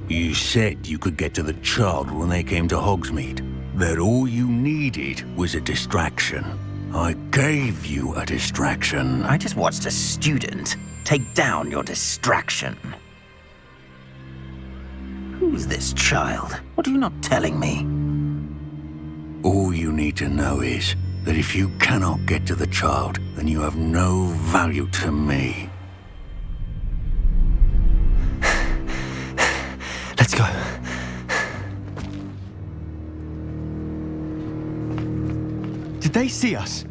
You said you could get to the child when they came to Hogsmeade. That all you needed was a distraction. I gave you a distraction. I just watched a student take down your distraction. Who's this child? What are you not telling me? All you need to know is that if you cannot get to the child, then you have no value to me. Let's go. Did they see us?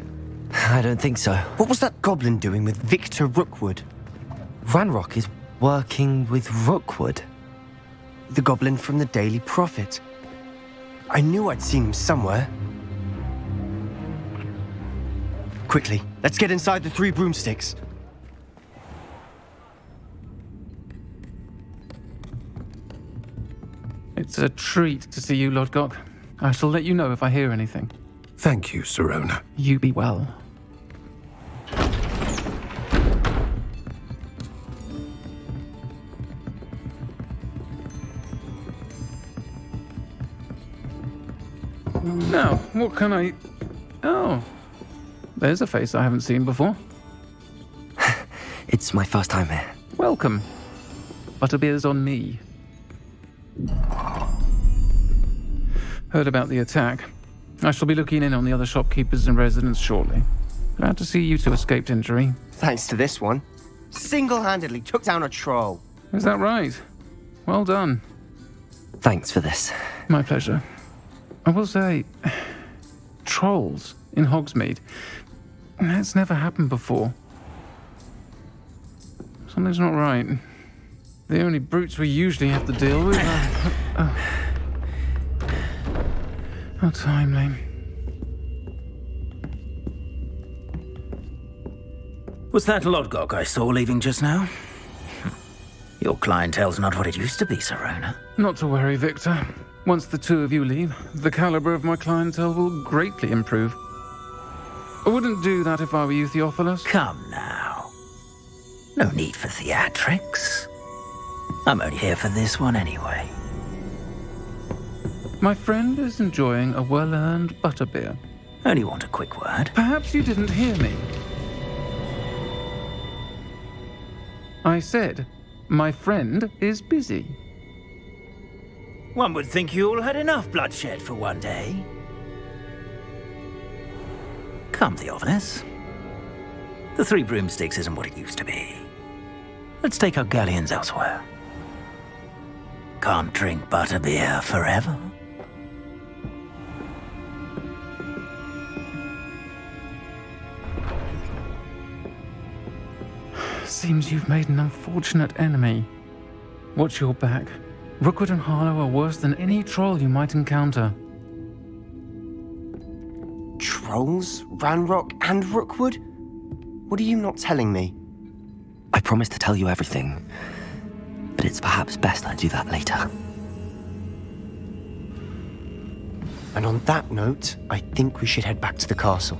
I don't think so. What was that goblin doing with Victor Rookwood? Ranrock is working with Rookwood. The goblin from the Daily Prophet. I knew I'd seen him somewhere. Quickly, let's get inside the Three Broomsticks. It's a treat to see you, Lodgok. I shall let you know if I hear anything. Thank you, Sirona. You be well. Now, what can I... Oh, there's a face I haven't seen before. It's my first time here. Welcome. Butterbeer's on me. Heard about the attack. I shall be looking in on the other shopkeepers and residents shortly. Glad to see you two escaped injury. Thanks to this one. Single-handedly took down a troll. Is that right? Well done. Thanks for this. My pleasure. I will say, trolls in Hogsmeade. That's never happened before. Something's not right. The only brutes we usually have to deal with are... How timely. Was that Lodgok I saw leaving just now? Your clientele's not what it used to be, Sirona. Not to worry, Victor. Once the two of you leave, the caliber of my clientele will greatly improve. I wouldn't do that if I were you, Theophilus. Come now. No need for theatrics. I'm only here for this one anyway. My friend is enjoying a well-earned butterbeer. Only want a quick word. Perhaps you didn't hear me. I said, my friend is busy. One would think you all had enough bloodshed for one day. Come, Theophilus. The Three Broomsticks isn't what it used to be. Let's take our galleons elsewhere. Can't drink butterbeer forever. Seems you've made an unfortunate enemy. Watch your back. Rookwood and Harlow are worse than any troll you might encounter. Trolls? Ranrock and Rookwood? What are you not telling me? I promised to tell you everything, but it's perhaps best I do that later. And on that note, I think we should head back to the castle.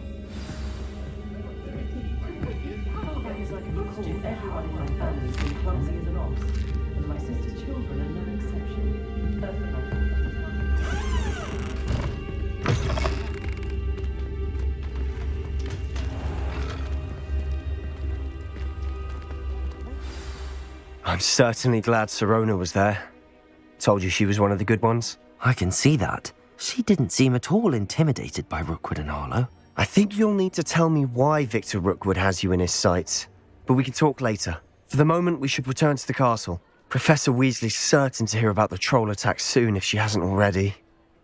I'm certainly glad Sirona was there. Told you she was one of the good ones. I can see that. She didn't seem at all intimidated by Rookwood and Harlow. I think you'll need to tell me why Victor Rookwood has you in his sights. But we can talk later. For the moment, we should return to the castle. Professor Weasley's certain to hear about the troll attack soon if she hasn't already.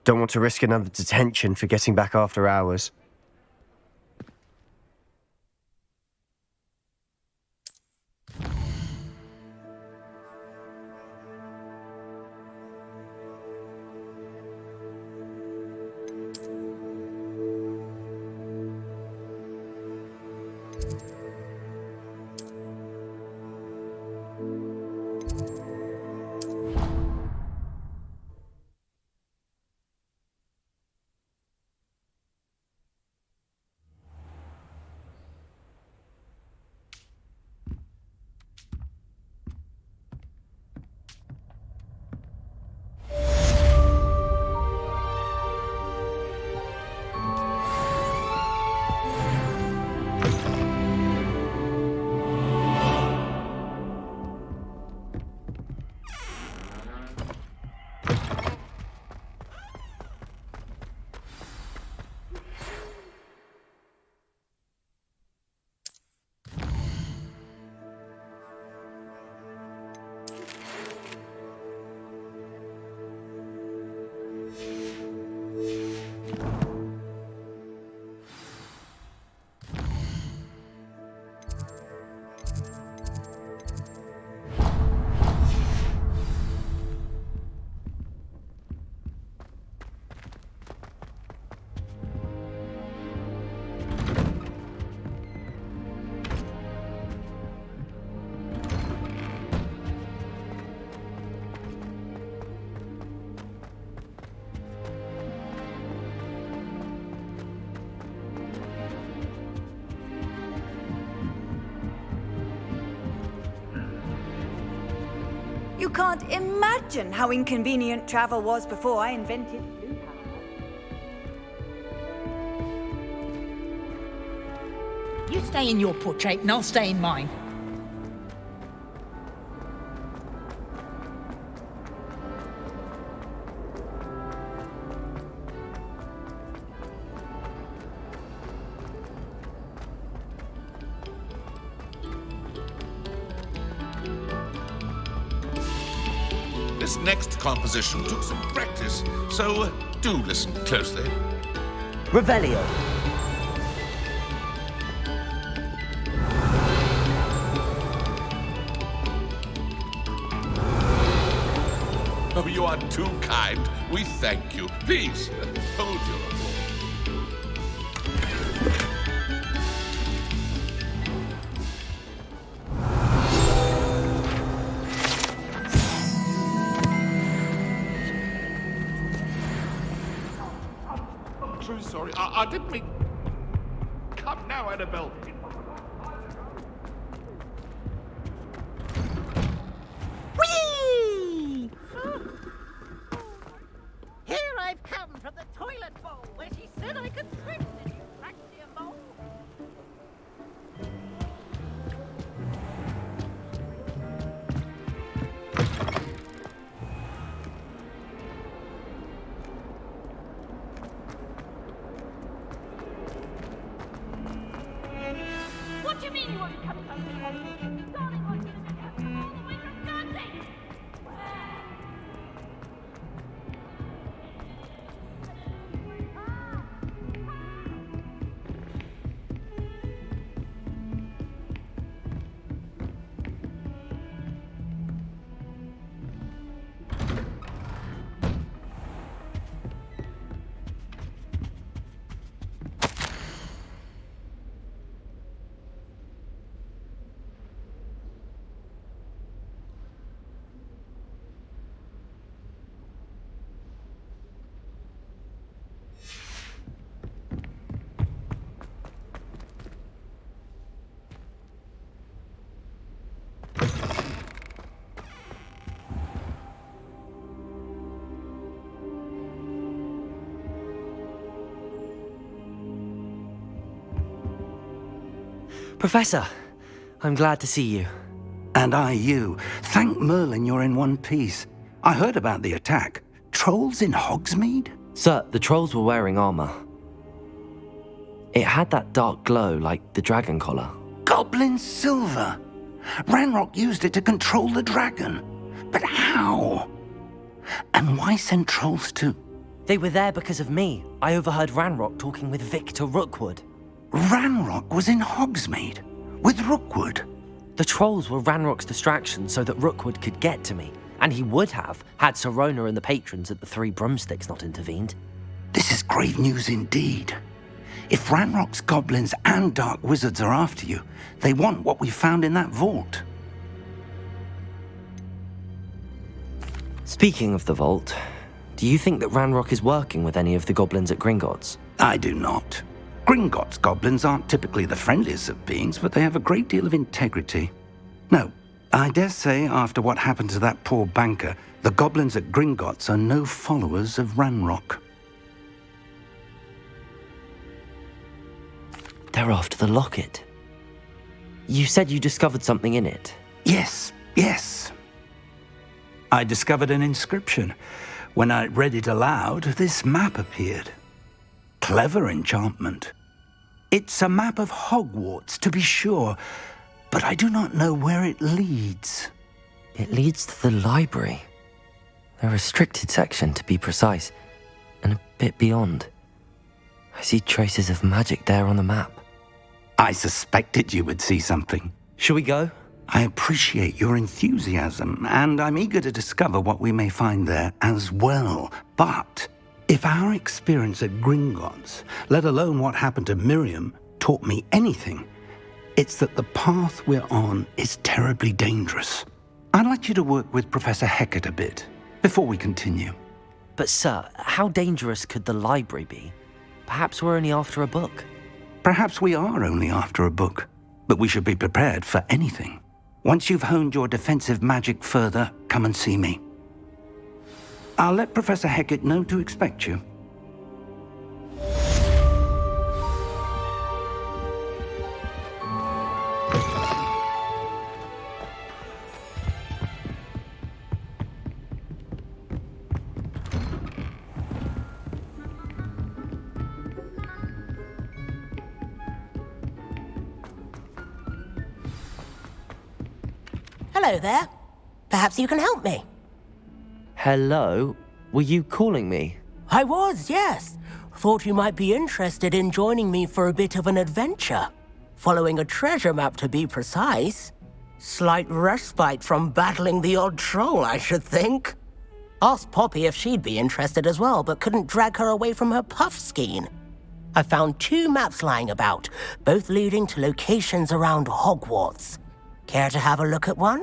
Don't want to risk another detention for getting back after hours. You can't imagine how inconvenient travel was before I invented blue power. You stay in your portrait and I'll stay in mine. This next composition took some practice, so do listen closely. Revelio. Oh, you are too kind. We thank you. Please, hold your applause. I'm so sorry. I didn't mean... Come now, Annabelle. Whee! Here I've come from the toilet bowl where she said I could swim in, you Praxian mole. What do you mean you won't come to me? Darling, what's going to be happening all the way from Dante? Professor, I'm glad to see you. And I you. Thank Merlin you're in one piece. I heard about the attack. Trolls in Hogsmeade? Sir, the trolls were wearing armor. It had that dark glow like the dragon collar. Goblin silver! Ranrock used it to control the dragon. But how? And why send trolls too? They were there because of me. I overheard Ranrock talking with Victor Rookwood. Ranrock was in Hogsmeade with Rookwood. The trolls were Ranrock's distraction so that Rookwood could get to me, and he would have had Sirona and the patrons at the Three Broomsticks not intervened. This is grave news indeed. If Ranrock's goblins and dark wizards are after you, they want what we found in that vault. Speaking of the vault, do you think that Ranrock is working with any of the goblins at Gringotts? I do not. Gringotts goblins aren't typically the friendliest of beings, but they have a great deal of integrity. No, I dare say after what happened to that poor banker, the goblins at Gringotts are no followers of Ranrock. They're after the locket. You said you discovered something in it. Yes. I discovered an inscription. When I read it aloud, this map appeared. Clever enchantment. It's a map of Hogwarts, to be sure, but I do not know where it leads. It leads to the library. A restricted section, to be precise, and a bit beyond. I see traces of magic there on the map. I suspected you would see something. Shall we go? I appreciate your enthusiasm, and I'm eager to discover what we may find there as well. But if our experience at Gringotts, let alone what happened to Miriam, taught me anything, it's that the path we're on is terribly dangerous. I'd like you to work with Professor Hecat a bit before we continue. But sir, how dangerous could the library be? Perhaps we're only after a book. Perhaps we are only after a book, but we should be prepared for anything. Once you've honed your defensive magic further, come and see me. I'll let Professor Hecat know to expect you. Hello there. Perhaps you can help me. Hello? Were you calling me? I was, yes. Thought you might be interested in joining me for a bit of an adventure. Following a treasure map, to be precise. Slight respite from battling the odd troll, I should think. Asked Poppy if she'd be interested as well, but couldn't drag her away from her puff skein. I found 2 maps lying about, both leading to locations around Hogwarts. Care to have a look at one?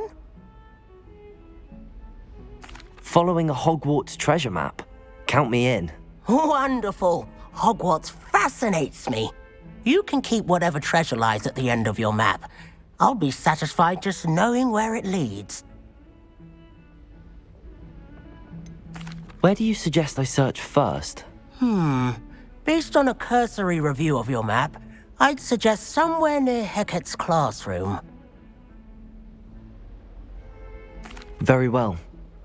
Following a Hogwarts treasure map. Count me in. Wonderful. Hogwarts fascinates me. You can keep whatever treasure lies at the end of your map. I'll be satisfied just knowing where it leads. Where do you suggest I search first? Based on a cursory review of your map, I'd suggest somewhere near Hecat's classroom. Very well.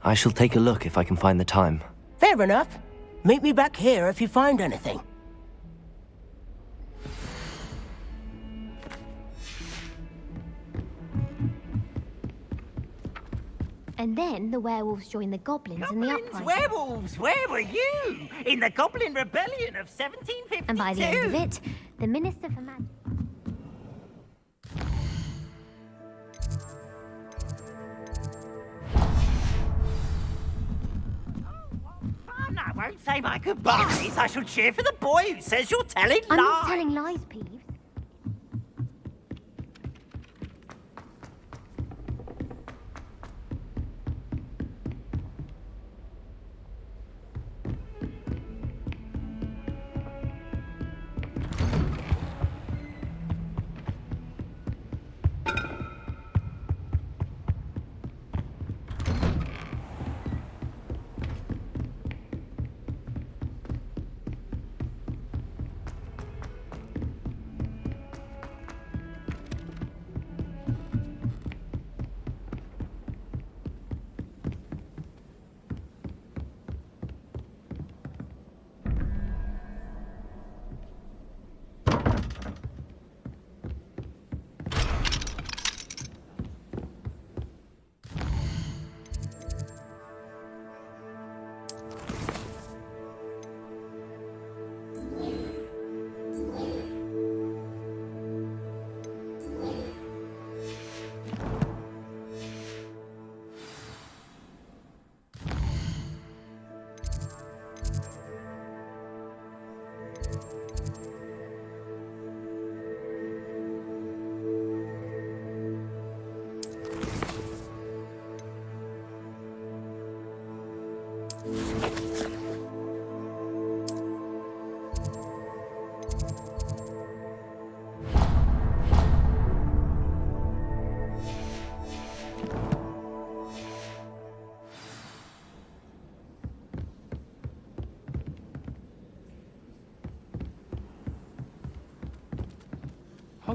I shall take a look if I can find the time. Fair enough. Meet me back here if you find anything. And then the werewolves joined the goblins in the uprising. Werewolves, where were you? In the Goblin Rebellion of 1752. And by the end of it, the Minister for Magic... I won't say my goodbyes. I shall cheer for the boy who says you're telling lies. I'm not telling lies, Peeves.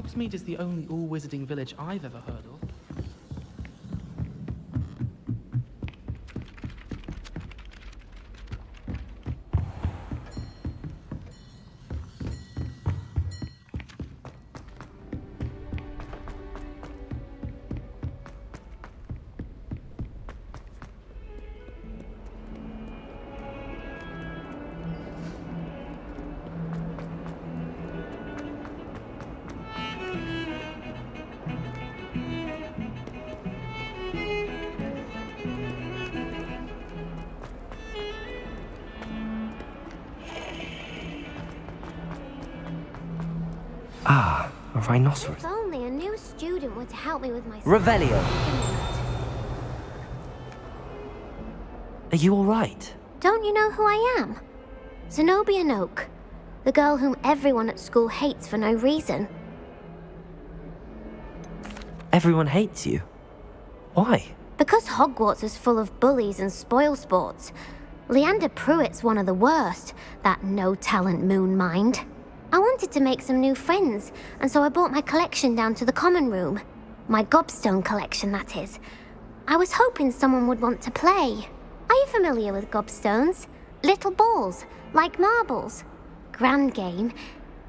Hogsmeade is the only all-wizarding village I've ever heard of. Ah, a rhinoceros. If only a new student were to help me with my... Revelio. Are you alright? Don't you know who I am? Zenobia Noak, the girl whom everyone at school hates for no reason. Everyone hates you. Why? Because Hogwarts is full of bullies and spoilsports. Leander Pruitt's one of the worst, that no-talent moon mind. I wanted to make some new friends, and so I brought my collection down to the common room. My gobstone collection, that is. I was hoping someone would want to play. Are you familiar with gobstones? Little balls, like marbles. Grand game.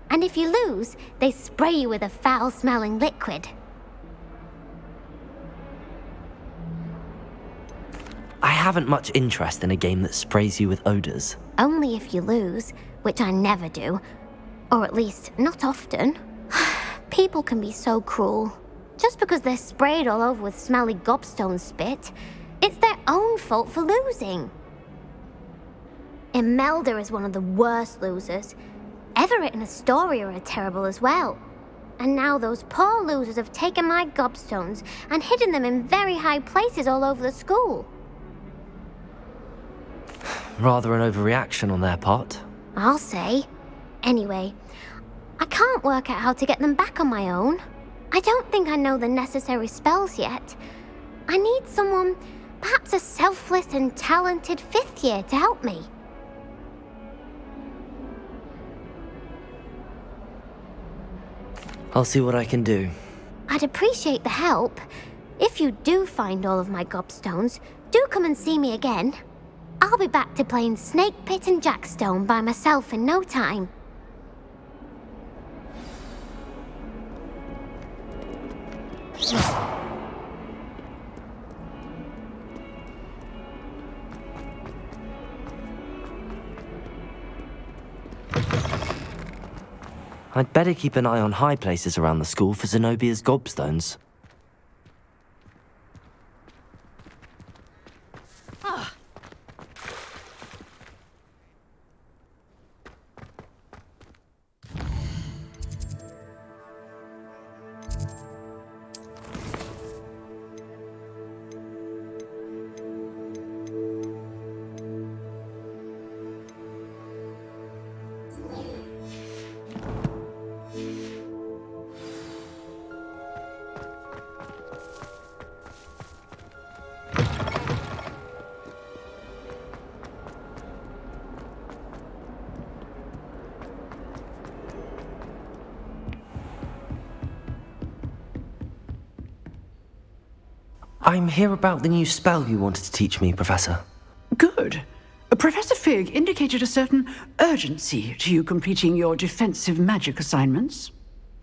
And if you lose, they spray you with a foul-smelling liquid. I haven't much interest in a game that sprays you with odors. Only if you lose, which I never do. Or at least, not often. People can be so cruel. Just because they're sprayed all over with smelly gobstone spit, it's their own fault for losing. Imelda is one of the worst losers. Everett and Astoria are terrible as well. And now those poor losers have taken my gobstones and hidden them in very high places all over the school. Rather an overreaction on their part. I'll say. Anyway, I can't work out how to get them back on my own. I don't think I know the necessary spells yet. I need someone, perhaps a selfless and talented 5th year to help me. I'll see what I can do. I'd appreciate the help. If you do find all of my gobstones, do come and see me again. I'll be back to playing Snake Pit and Jackstone by myself in no time. I'd better keep an eye on high places around the school for Zenobia's gobstones. I'm here about the new spell you wanted to teach me, Professor. Good. Professor Fig indicated a certain urgency to you completing your defensive magic assignments.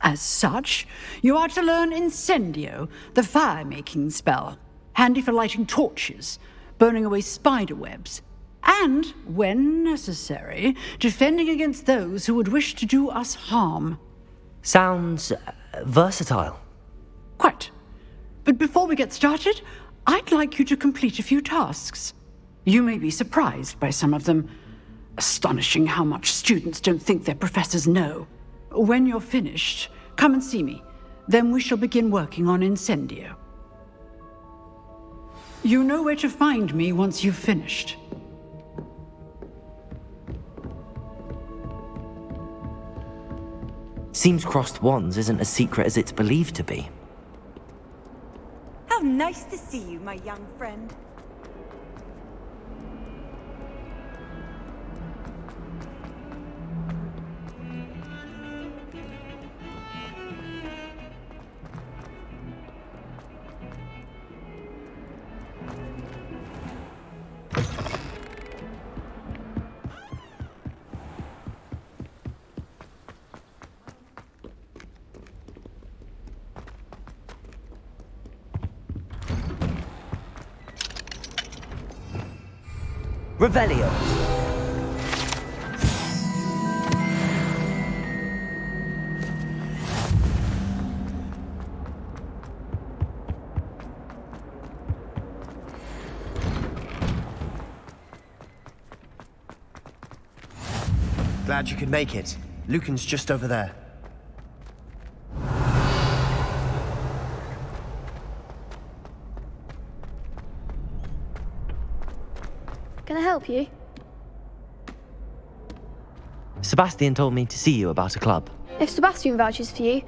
As such, you are to learn Incendio, the fire-making spell, handy for lighting torches, burning away spider webs, and, when necessary, defending against those who would wish to do us harm. Sounds versatile. Quite. But before we get started, I'd like you to complete a few tasks. You may be surprised by some of them. Astonishing how much students don't think their professors know. When you're finished, come and see me. Then we shall begin working on Incendio. You know where to find me once you've finished. Seems crossed wands isn't as secret as it's believed to be. How nice to see you, my young friend. Revelio. Glad you could make it. Lucan's just over there. Can I help you? Sebastian told me to see you about a club. If Sebastian vouches for you,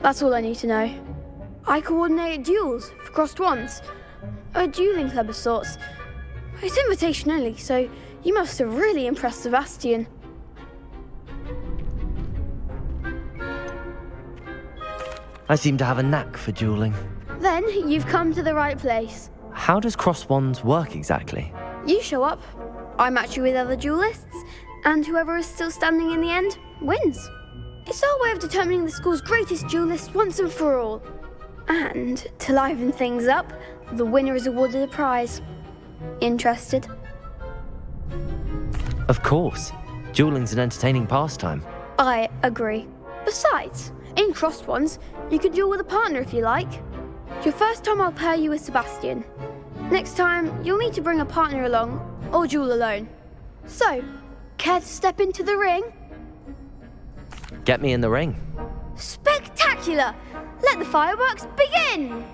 that's all I need to know. I coordinate duels for crossed wands. A dueling club of sorts. It's invitation only, so you must have really impressed Sebastian. I seem to have a knack for dueling. Then you've come to the right place. How does cross wands work exactly? You show up, I match you with other duelists, and whoever is still standing in the end wins. It's our way of determining the school's greatest duelist once and for all. And to liven things up, the winner is awarded a prize. Interested? Of course. Dueling's an entertaining pastime. I agree. Besides, in crossed ones, you can duel with a partner if you like. Your first time I'll pair you with Sebastian. Next time, you'll need to bring a partner along, or duel alone. So, care to step into the ring? Get me in the ring. Spectacular! Let the fireworks begin!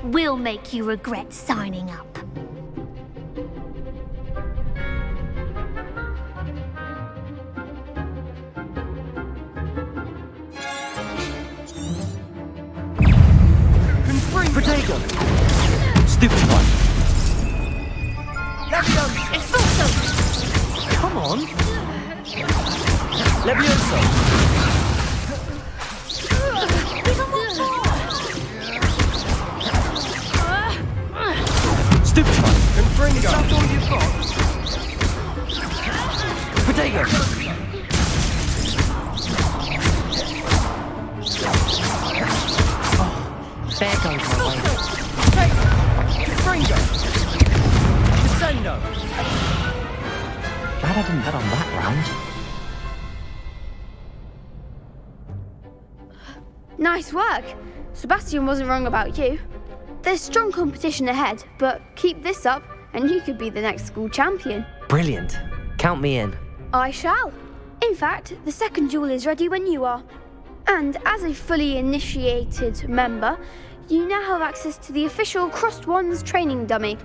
We'll make you regret signing up. Protego! Stupid one. Expulso! Come on! Levioso! Stupid one! Confringo! That's all you've got? Protego! There goes my way. Confringo! Descendo! Glad I didn't bet on that round. Nice work. Sebastian wasn't wrong about you. There's strong competition ahead, but keep this up and you could be the next school champion. Brilliant. Count me in. I shall. In fact, the second duel is ready when you are. And as a fully initiated member, you now have access to the official Crossed Wands training dummy.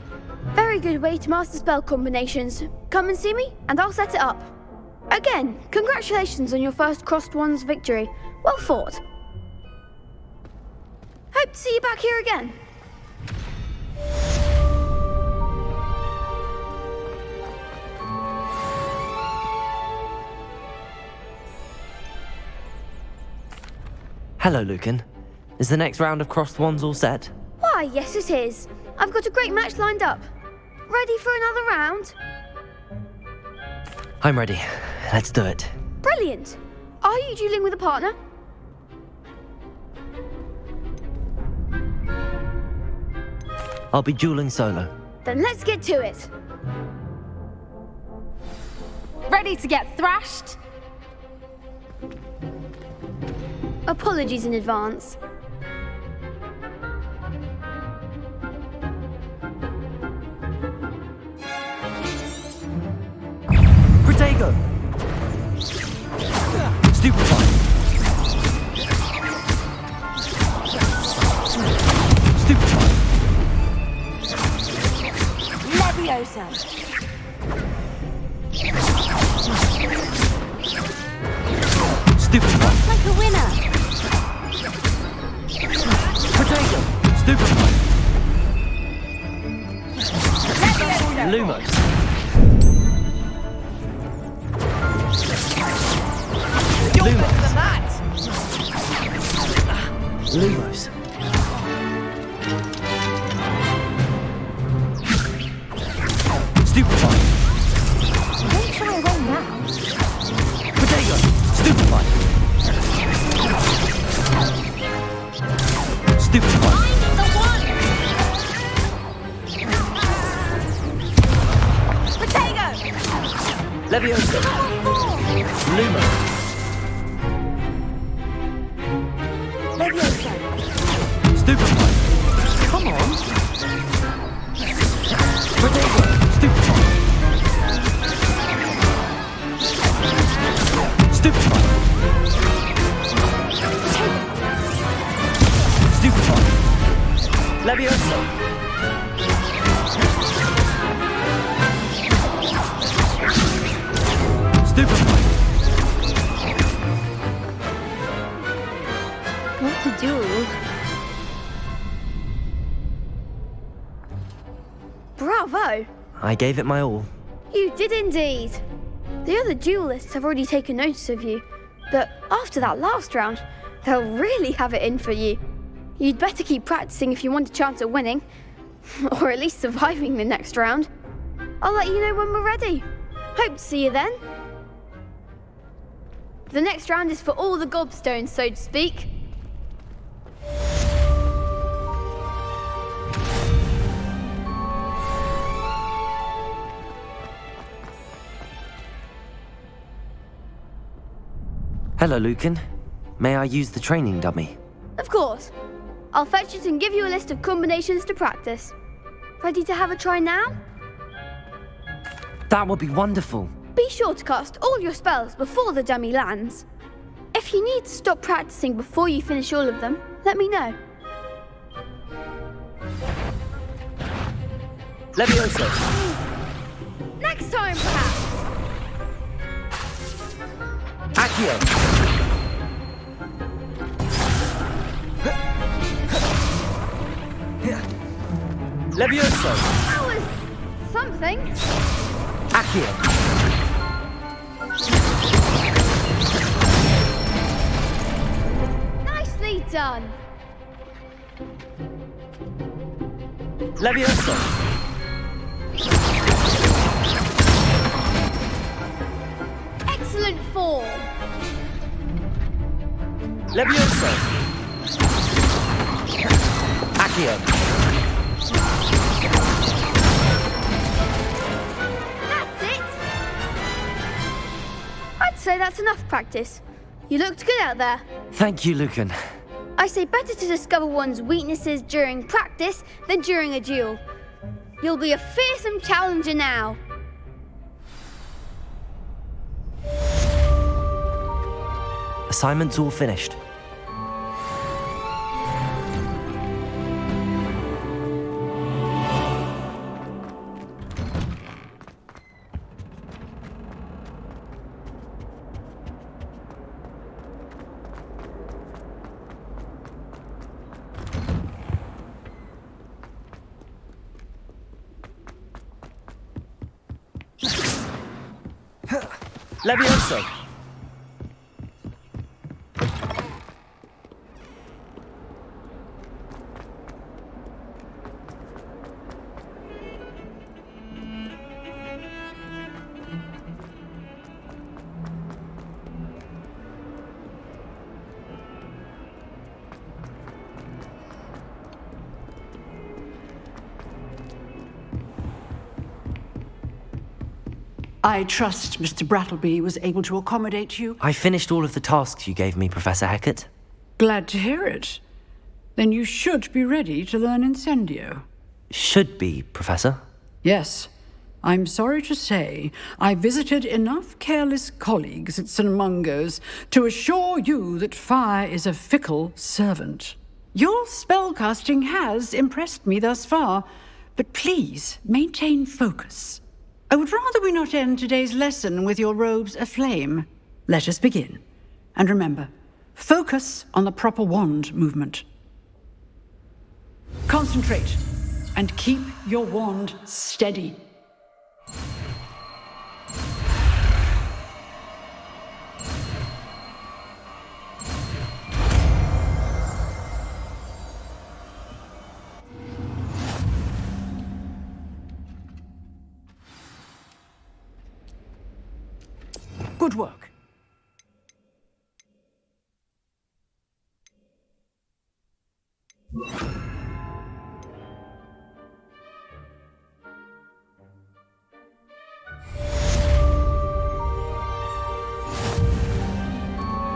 Very good way to master spell combinations. Come and see me, and I'll set it up. Again, congratulations on your first Crossed Wands victory. Well fought. Hope to see you back here again. Hello, Lucan. Is the next round of crossed wands all set? Why, yes it is. I've got a great match lined up. Ready for another round? I'm ready. Let's do it. Brilliant. Are you dueling with a partner? I'll be dueling solo. Then let's get to it. Ready to get thrashed? Apologies in advance. Protego! Stupefy! Stupefy! Leviosa! Stupefy! Like a winner! Protego! Stupefy! Lumos! Lumos. Stupefy. Don't shy away now. Protego. Stupefy. Stupefy. I'm the one! Leviosa! Luma! Leviosa! Stupefy! Come on! Protego! Stupefy! Stupefy! Stupefy! Leviosa! Stupefy! What to do? Bravo! I gave it my all. You did indeed. The other duelists have already taken notice of you, but after that last round, they'll really have it in for you. You'd better keep practicing if you want a chance at winning, or at least surviving the next round. I'll let you know when we're ready. Hope to see you then. The next round is for all the gobstones, so to speak. Hello, Lucan. May I use the training dummy? Of course. I'll fetch it and give you a list of combinations to practice. Ready to have a try now? That would be wonderful. Be sure to cast all your spells before the dummy lands. If you need to stop practicing before you finish all of them, let me know. Leviosa! Next time, perhaps! Accio! Leviosa! That was something. Accio! Nicely done. Leviosa! Excellent form. Leviosa! Accio! That's it. I'd say that's enough practice. You looked good out there. Thank you, Lucan. I say better to discover one's weaknesses during practice than during a duel. You'll be a fearsome challenger now. Assignment's all finished. Leviosa! I trust Mr. Brattleby was able to accommodate you. I finished all of the tasks you gave me, Professor Hecat. Glad to hear it. Then you should be ready to learn Incendio. Should be, Professor. Yes. I'm sorry to say, I visited enough careless colleagues at St. Mungo's to assure you that fire is a fickle servant. Your spellcasting has impressed me thus far, but please maintain focus. I would rather we not end today's lesson with your robes aflame. Let us begin. And remember, focus on the proper wand movement. Concentrate, and keep your wand steady. Good work.